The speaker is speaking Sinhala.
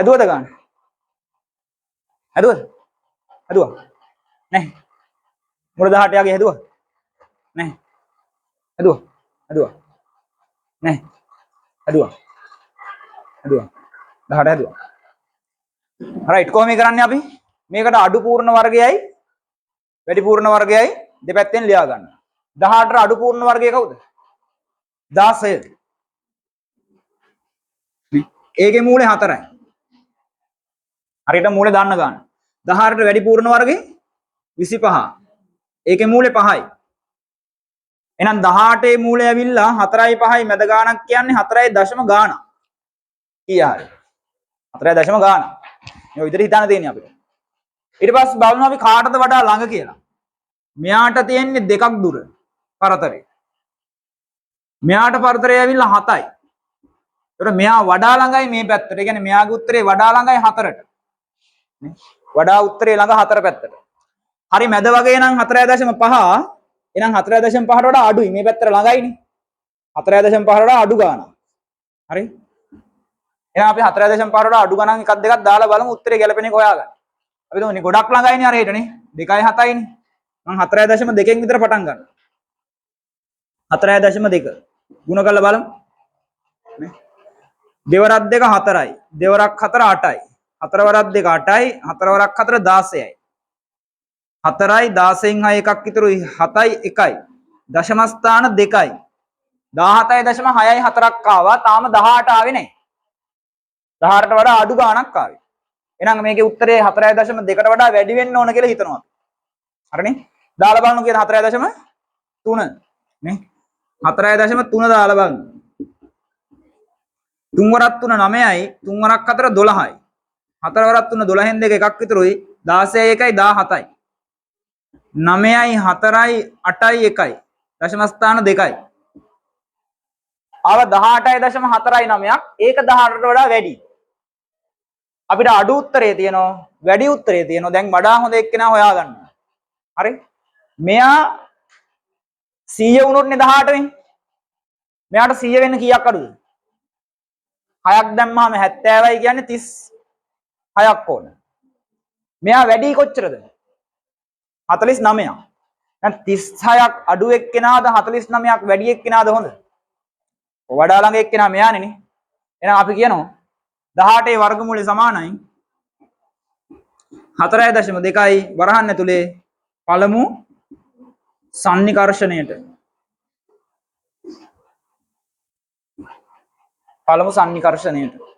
හැදුවද ගන්න? හැදුවද? හැදුවා. නැහැ. මුල 18 යගේ හැදුවා. නැහැ. හැදුවා. හැදුවා. නැහැ. හැදුවා. හැදුවා. 18 හැදුවා. රයිට් කොහොමද කරන්නේ අපි? මේකට අඩු පූර්ණ වර්ගයයි වැඩි පූර්ණ වර්ගයයි දෙපැත්තෙන් ලියා ගන්න. 18ට අඩු පූර්ණ වර්ගය කවුද? 16. ඒකේ මූලය 4යි. හරියට මූලය දාන්න ගන්න. 18ට වැඩි පූර්ණ වර්ගය 25. ඒකේ මූලය 5යි. එහෙනම් 18 මූලය ඇවිල්ලා 4යි 5යි මැද ගාණක් කියන්නේ 4යි දශම ගාණක්. කීයා හරි. 4යි දශම ගාණක්. මේ විදිහට හිතන්න තියෙන්නේ අපිට. ඊට පස්සේ බලමු අපි කාටද වඩා ළඟ කියලා. මෙයාට තියෙන්නේ දෙකක් දුර පරතරය. මෙයාට පරතරය ඇවිල්ලා 7යි. ඒකට මෙයා වඩා ළඟයි මේ පැත්තට. ඒ කියන්නේ මෙයාගේ උත්තරේ වඩා ළඟයි 4ට. නේ? වඩා උත්තරේ ළඟ 4 පැත්තට. හරි මැද වගේ නම් 4.5. එහෙනම් 4.5ට වඩා අඩුයි. මේ පැත්තට ළඟයිනේ. 4.5ට වඩා අඩු ගාණක්. හරි? එහෙනම් අපි 4.5ට වඩා අඩු ගණන් එකක් දෙකක් දාලා බලමු උත්තරේ ගැලපෙන එක හොයාගන්න. අපි දුන්නේ ගොඩක් ළඟයිනේ අර හෙටනේ. 2යි 7යිනේ. මම 4.2කින් විතර පටන් ගන්නවා. 4.2 ගුණ කරලා බලමු. නේ? දෙවරක් 2 4යි. දෙවරක් 4 8යි. 4 වරක් 2 8යි. 4 වරක් 4 16යි. 4යි 16න් 6 එකක් ඉතුරුයි 7යි 1යි. දශම ස්ථාන 2යි. 17.6යි 4ක් ආවා. තාම 18 ආවේ නැහැ. 18ට වඩා අඩු ගාණක් ආවේ. එහෙනම් මේකේ උත්තරේ 4.2කට වඩා වැඩි වෙන්න ඕන කියලා හිතනවා. හරිනේ? දාලා බලමු කියන 4.3 නේ? 4.3 දාලා බලමු. 3 වරක් 3 9යි. 3 වරක් 4 12යි. 4 වරක් 3 12න් 2 එකක් විතරුයි 16යි 1යි 17යි. 9යි 4යි 8යි 1යි. දශම ස්ථාන 2යි. ආව 18.4යි 9ක්. ඒක 18ට වඩා වැඩි. අපිට අඩු උත්තරේ තියෙනවා වැඩි උත්තරේ තියෙනවා. දැන් වඩා හොඳ එක්කෙනා හොයාගන්න. හරි? මෙයා 100 වුණොත්නේ 18 වෙන්නේ. මෙයාට 100 වෙන්න කීයක් අඩුද? 6ක් දැම්මම 70යි කියන්නේ 36ක් ඕන. මෙයා වැඩි කොච්චරද? 49ක්. දැන් 36ක් අඩු එක්කෙනාද 49ක් වැඩි එක්කෙනාද හොඳ? වඩා ළඟ එක්කෙනා මෙයානේ නේ. එහෙනම් අපි කියනවා 18 වර්ගමූලය සමානයි 4.2යි වරහන් ඇතුලේ පළමු සන්නිකර්ෂණයට. පළමු සන්නිකර්ෂණයට